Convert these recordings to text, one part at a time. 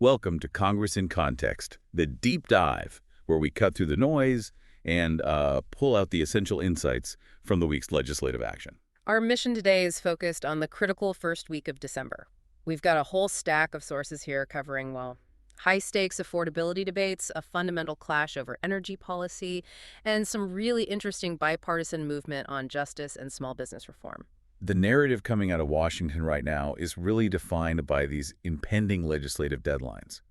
Welcome to Congress in Context, the deep dive, where we cut through the noise and pull out the essential insights from the week's legislative action. Our mission today is focused on the critical first week of December. We've got a whole stack of sources here covering, well, high-stakes affordability debates, a fundamental clash over energy policy, and some really interesting bipartisan movement on justice and small business reform. The narrative coming out of Washington right now is really defined by these impending legislative deadlines.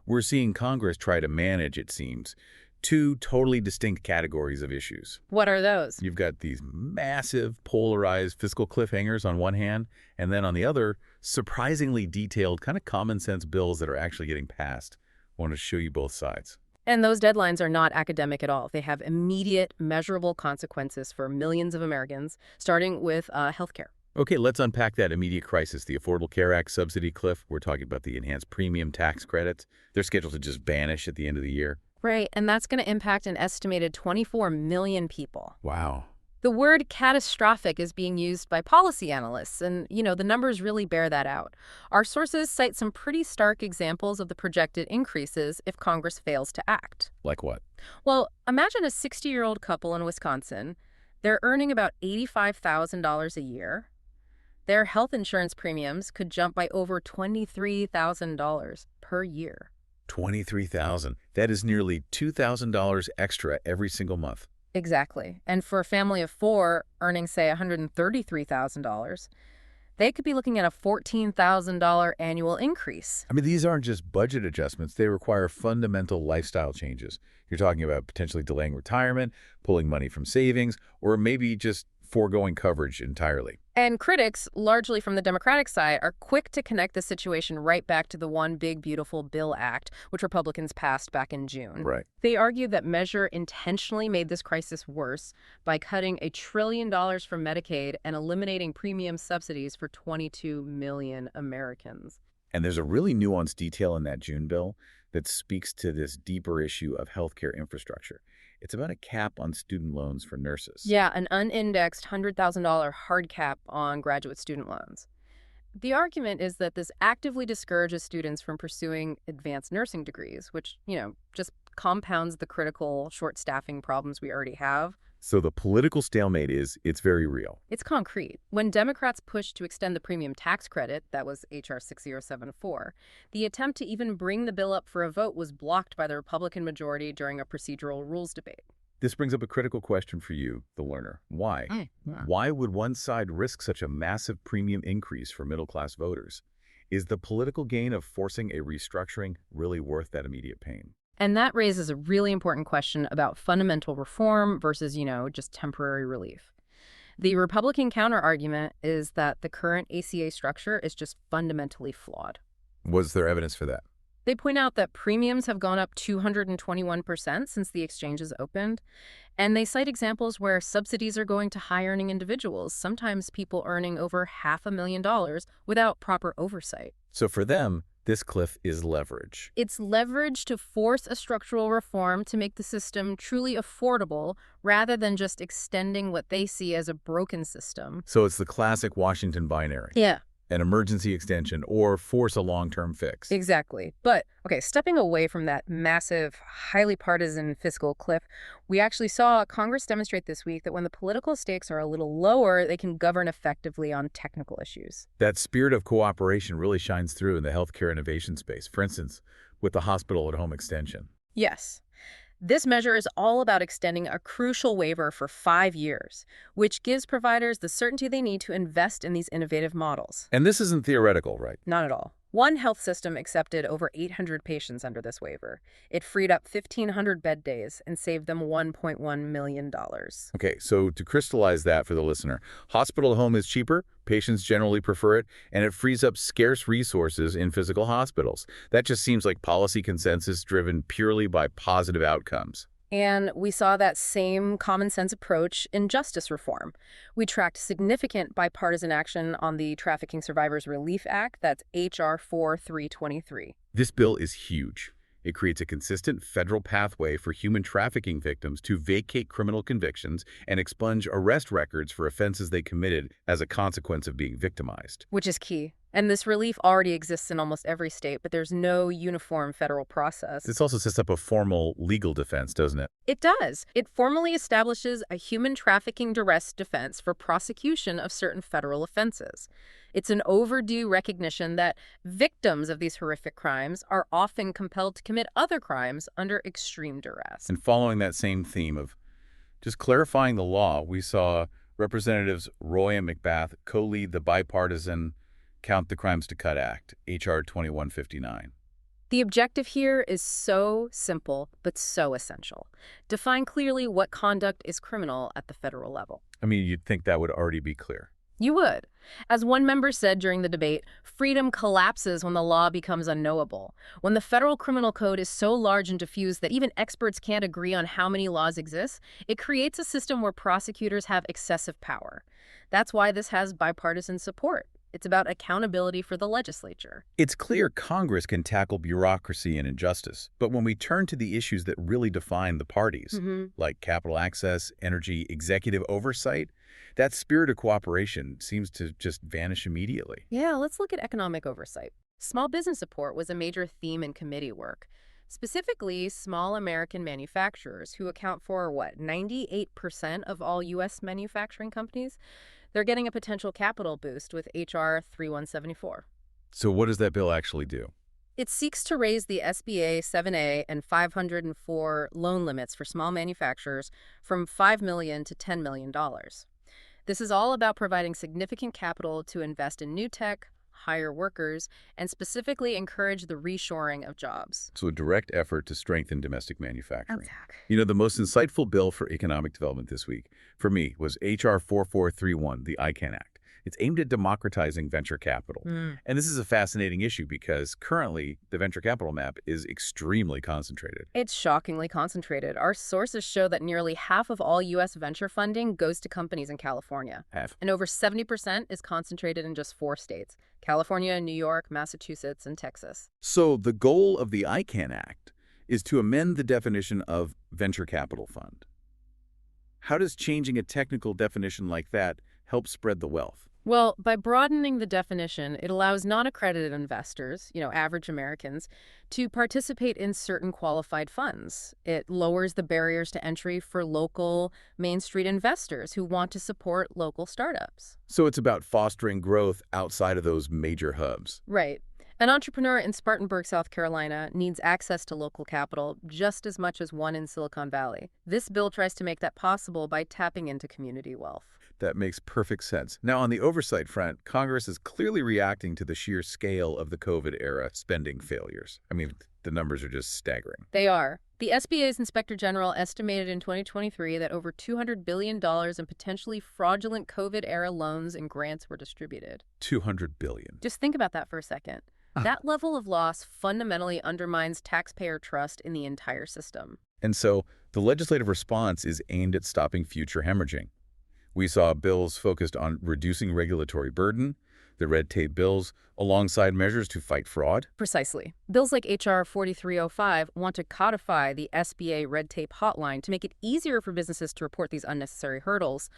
We're seeing Congress try to manage, it seems, two totally distinct categories of issues. What are those? You've got these massive, polarized fiscal cliffhangers on one hand, and then on the other, surprisingly detailed, kind of common-sense bills that are actually getting passed. I want to show you both sides. And those deadlines are not academic at all. They have immediate, measurable consequences for millions of Americans, starting with healthcare. Okay, let's unpack that immediate crisis, the Affordable Care Act subsidy cliff. We're talking about the enhanced premium tax credits. They're scheduled to just vanish at the end of the year. Right, and that's going to impact an estimated 24 million people. Wow. The word catastrophic is being used by policy analysts, and, the numbers really bear that out. Our sources cite some pretty stark examples of the projected increases if Congress fails to act. Like what? Well, imagine a 60-year-old couple in Wisconsin. They're earning about $85,000 a year. Their health insurance premiums could jump by over $23,000 per year. $23,000. That is nearly $2,000 extra every single month. Exactly. And for a family of four earning, say, $133,000, they could be looking at a $14,000 annual increase. I mean, these aren't just budget adjustments. They require fundamental lifestyle changes. You're talking about potentially delaying retirement, pulling money from savings, or maybe just foregoing coverage entirely. And critics, largely from the Democratic side, are quick to connect the situation right back to the One Big Beautiful Bill Act, which Republicans passed back in June. Right. They argue that measure intentionally made this crisis worse by cutting $1 trillion from Medicaid and eliminating premium subsidies for 22 million Americans. And there's a really nuanced detail in that June bill that speaks to this deeper issue of healthcare infrastructure. It's about a cap on student loans for nurses. Yeah, an unindexed $100,000 hard cap on graduate student loans. The argument is that this actively discourages students from pursuing advanced nursing degrees, which, just compounds the critical short staffing problems we already have. So the political stalemate it's very real. It's concrete. When Democrats pushed to extend the premium tax credit, that was H.R. 6074, the attempt to even bring the bill up for a vote was blocked by the Republican majority during a procedural rules debate. This brings up a critical question for you, the learner. Why? Why would one side risk such a massive premium increase for middle-class voters? Is the political gain of forcing a restructuring really worth that immediate pain? And that raises a really important question about fundamental reform versus, just temporary relief. The Republican counterargument is that the current ACA structure is just fundamentally flawed. Was there evidence for that? They point out that premiums have gone up 221% since the exchanges opened, and they cite examples where subsidies are going to high-earning individuals, sometimes people earning over $500,000 without proper oversight. So for them, this cliff is leverage. It's leverage to force a structural reform to make the system truly affordable rather than just extending what they see as a broken system. So it's the classic Washington binary. Yeah. An emergency extension or force a long-term fix. Exactly. But, okay, stepping away from that massive, highly partisan fiscal cliff, we actually saw Congress demonstrate this week that when the political stakes are a little lower, they can govern effectively on technical issues. That spirit of cooperation really shines through in the healthcare innovation space, for instance, with the hospital-at-home extension. Yes. This measure is all about extending a crucial waiver for 5 years, which gives providers the certainty they need to invest in these innovative models. And this isn't theoretical, right? Not at all. One health system accepted over 800 patients under this waiver. It freed up 1,500 bed days and saved them $1.1 million. Okay, so to crystallize that for the listener, hospital at home is cheaper, patients generally prefer it, and it frees up scarce resources in physical hospitals. That just seems like policy consensus driven purely by positive outcomes. And we saw that same common sense approach in justice reform. We tracked significant bipartisan action on the Trafficking Survivors Relief Act, that's H.R. 4323. This bill is huge. It creates a consistent federal pathway for human trafficking victims to vacate criminal convictions and expunge arrest records for offenses they committed as a consequence of being victimized. Which is key. And this relief already exists in almost every state, but there's no uniform federal process. This also sets up a formal legal defense, doesn't it? It does. It formally establishes a human trafficking duress defense for prosecution of certain federal offenses. It's an overdue recognition that victims of these horrific crimes are often compelled to commit other crimes under extreme duress. And following that same theme of just clarifying the law, we saw Representatives Roy and McBath co-lead the bipartisan Count the Crimes to Cut Act, H.R. 2159. The objective here is so simple, but so essential. Define clearly what conduct is criminal at the federal level. I mean, you'd think that would already be clear. You would. As one member said during the debate, freedom collapses when the law becomes unknowable. When the federal criminal code is so large and diffuse that even experts can't agree on how many laws exist, it creates a system where prosecutors have excessive power. That's why this has bipartisan support. It's about accountability for the legislature. It's clear Congress can tackle bureaucracy and injustice, but when we turn to the issues that really define the parties, like capital access, energy, executive oversight, that spirit of cooperation seems to just vanish immediately. Yeah, let's look at economic oversight. Small business support was a major theme in committee work. Specifically, small American manufacturers, who account for, 98% of all U.S. manufacturing companies? They're getting a potential capital boost with H.R. 3174. So what does that bill actually do? It seeks to raise the SBA 7A and 504 loan limits for small manufacturers from $5 million to $10 million. This is all about providing significant capital to invest in new tech, hire workers, and specifically encourage the reshoring of jobs. So a direct effort to strengthen domestic manufacturing. Exactly. You know, the most insightful bill for economic development this week, for me, was H.R. 4431, the ICANN Act. It's aimed at democratizing venture capital. And this is a fascinating issue because currently the venture capital map is extremely concentrated. It's shockingly concentrated. Our sources show that nearly half of all U.S. venture funding goes to companies in California. Half. And over 70% is concentrated in just 4 states: California, New York, Massachusetts, and Texas. So the goal of the ICANN Act is to amend the definition of venture capital fund. How does changing a technical definition like that help spread the wealth? Well, by broadening the definition, it allows non-accredited investors, average Americans, to participate in certain qualified funds. It lowers the barriers to entry for local Main Street investors who want to support local startups. So it's about fostering growth outside of those major hubs. Right. An entrepreneur in Spartanburg, South Carolina, needs access to local capital just as much as one in Silicon Valley. This bill tries to make that possible by tapping into community wealth. That makes perfect sense. Now, on the oversight front, Congress is clearly reacting to the sheer scale of the COVID-era spending failures. I mean, the numbers are just staggering. They are. The SBA's Inspector General estimated in 2023 that over $200 billion in potentially fraudulent COVID-era loans and grants were distributed. $200 billion. Just think about that for a second. That level of loss fundamentally undermines taxpayer trust in the entire system. And so the legislative response is aimed at stopping future hemorrhaging. We saw bills focused on reducing regulatory burden, the red tape bills, alongside measures to fight fraud. Precisely. Bills like H.R. 4305 want to codify the SBA red tape hotline to make it easier for businesses to report these unnecessary hurdles.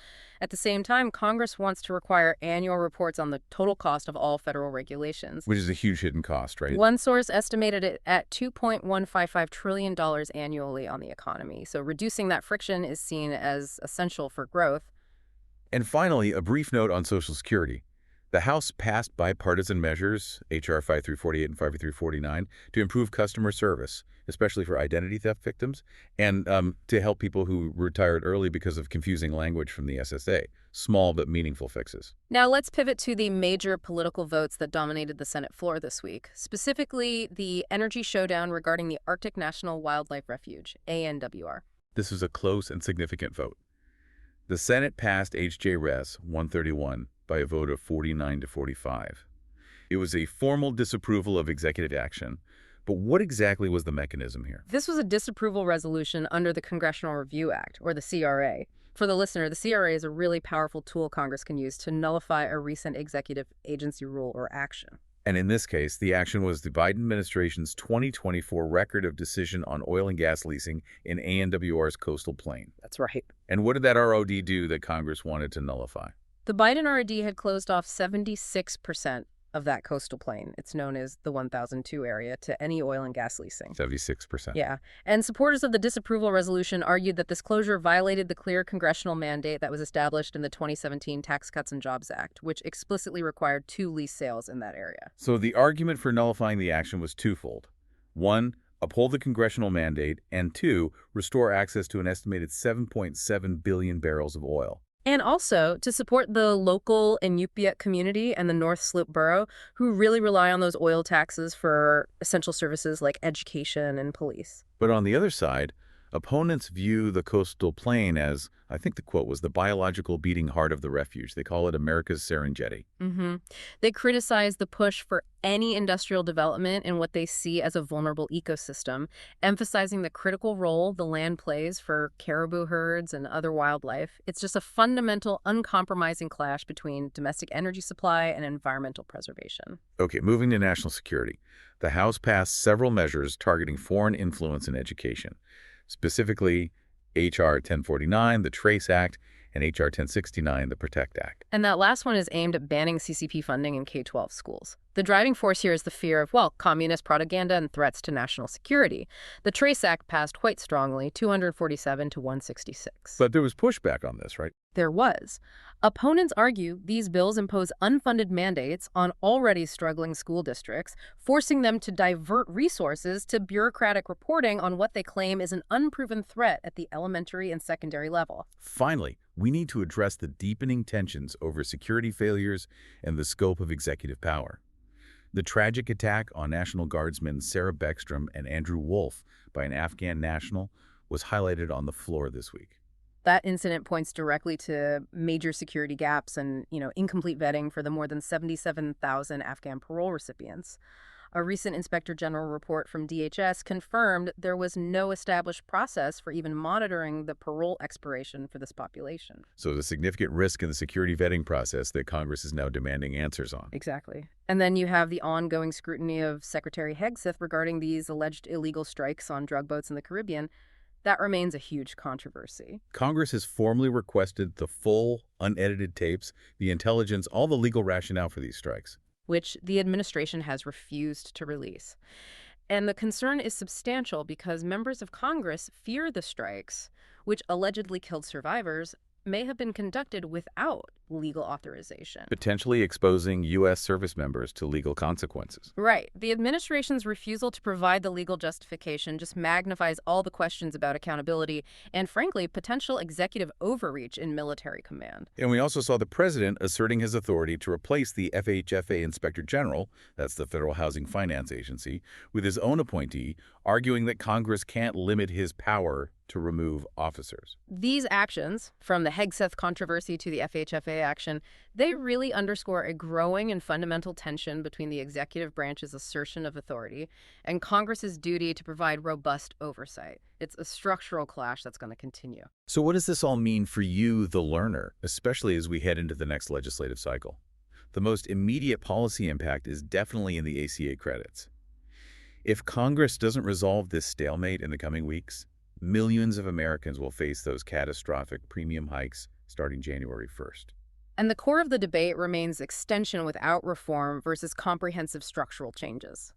At the same time, Congress wants to require annual reports on the total cost of all federal regulations. Which is a huge hidden cost, right? One source estimated it at $2.155 trillion annually on the economy. So reducing that friction is seen as essential for growth. And finally, a brief note on Social Security. The House passed bipartisan measures, H.R. 5348 and 5349, to improve customer service, especially for identity theft victims, and to help people who retired early because of confusing language from the SSA. Small but meaningful fixes. Now let's pivot to the major political votes that dominated the Senate floor this week, specifically the energy showdown regarding the Arctic National Wildlife Refuge, ANWR. This was a close and significant vote. The Senate passed H.J. Res. 131 by a vote of 49 to 45. It was a formal disapproval of executive action, but what exactly was the mechanism here? This was a disapproval resolution under the Congressional Review Act, or the CRA. For the listener, the CRA is a really powerful tool Congress can use to nullify a recent executive agency rule or action. And in this case, the action was the Biden administration's 2024 record of decision on oil and gas leasing in ANWR's coastal plain. That's right. And what did that ROD do that Congress wanted to nullify? The Biden ROD had closed off 76% of that coastal plain. It's known as the 1002 area to any oil and gas leasing. 76%. Yeah. And supporters of the disapproval resolution argued that this closure violated the clear congressional mandate that was established in the 2017 Tax Cuts and Jobs Act, which explicitly required 2 lease sales in that area. So the argument for nullifying the action was twofold. One, uphold the congressional mandate, and two, restore access to an estimated 7.7 billion barrels of oil. And also to support the local Inupiat community and the North Slope Borough, who really rely on those oil taxes for essential services like education and police. But on the other side, opponents view the coastal plain as, I think the quote was, the biological beating heart of the refuge. They call it America's Serengeti. They criticize the push for any industrial development in what they see as a vulnerable ecosystem, emphasizing the critical role the land plays for caribou herds and other wildlife. It's just a fundamental, uncompromising clash between domestic energy supply and environmental preservation. Okay, moving to national security. The House passed several measures targeting foreign influence in education. Specifically, H.R. 1049, the Trace Act, and H.R. 1069, the Protect Act. And that last one is aimed at banning CCP funding in K-12 schools. The driving force here is the fear of, well, communist propaganda and threats to national security. The Trace Act passed quite strongly, 247 to 166. But there was pushback on this, right? There was. Opponents argue these bills impose unfunded mandates on already struggling school districts, forcing them to divert resources to bureaucratic reporting on what they claim is an unproven threat at the elementary and secondary level. Finally, we need to address the deepening tensions over security failures and the scope of executive power. The tragic attack on National Guardsmen Sarah Beckstrom and Andrew Wolf by an Afghan national was highlighted on the floor this week. That incident points directly to major security gaps and, incomplete vetting for the more than 77,000 Afghan parole recipients. A recent Inspector General report from DHS confirmed there was no established process for even monitoring the parole expiration for this population. So there's a significant risk in the security vetting process that Congress is now demanding answers on. Exactly. And then you have the ongoing scrutiny of Secretary Hegseth regarding these alleged illegal strikes on drug boats in the Caribbean. That remains a huge controversy. Congress has formally requested the full, unedited tapes, the intelligence, all the legal rationale for these strikes, which the administration has refused to release. And the concern is substantial because members of Congress fear the strikes, which allegedly killed survivors, may have been conducted without legal authorization. potentially exposing U.S. service members to legal consequences. Right. The administration's refusal to provide the legal justification just magnifies all the questions about accountability and, frankly, potential executive overreach in military command. And we also saw the president asserting his authority to replace the FHFA Inspector General, that's the Federal Housing Finance Agency, with his own appointee, arguing that Congress can't limit his power to remove officers. These actions, from the Hegseth controversy to the FHFA action, they really underscore a growing and fundamental tension between the executive branch's assertion of authority and Congress's duty to provide robust oversight. It's a structural clash that's going to continue. So what does this all mean for you, the learner, especially as we head into the next legislative cycle? The most immediate policy impact is definitely in the ACA credits. If Congress doesn't resolve this stalemate in the coming weeks, millions of Americans will face those catastrophic premium hikes starting January 1st. And the core of the debate remains extension without reform versus comprehensive structural changes.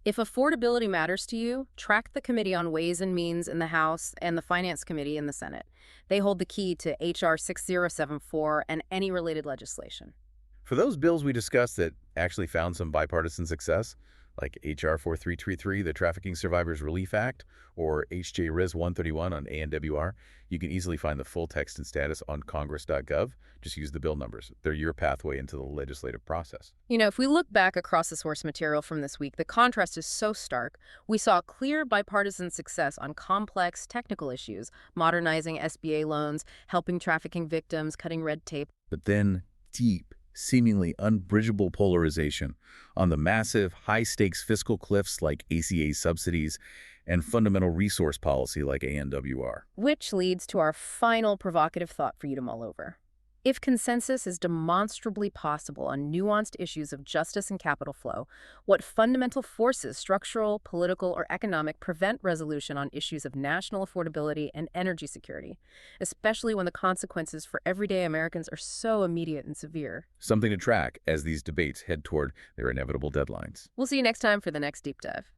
If affordability matters to you, track the Committee on Ways and Means in the House and the Finance Committee in the Senate. They hold the key to H.R. 6074 and any related legislation. For those bills we discussed that actually found some bipartisan success, like H.R. 4333, the Trafficking Survivors Relief Act, or H.J. Riz 131 on ANWR, you can easily find the full text and status on congress.gov. Just use the bill numbers. They're your pathway into the legislative process. If we look back across the source material from this week, the contrast is so stark. We saw clear bipartisan success on complex technical issues, modernizing SBA loans, helping trafficking victims, cutting red tape. But then deep, seemingly unbridgeable polarization on the massive, high-stakes fiscal cliffs like ACA subsidies and fundamental resource policy like ANWR. Which leads to our final provocative thought for you to mull over. If consensus is demonstrably possible on nuanced issues of justice and capital flow, what fundamental forces, structural, political, or economic, prevent resolution on issues of national affordability and energy security, especially when the consequences for everyday Americans are so immediate and severe? Something to track as these debates head toward their inevitable deadlines. We'll see you next time for the next deep dive.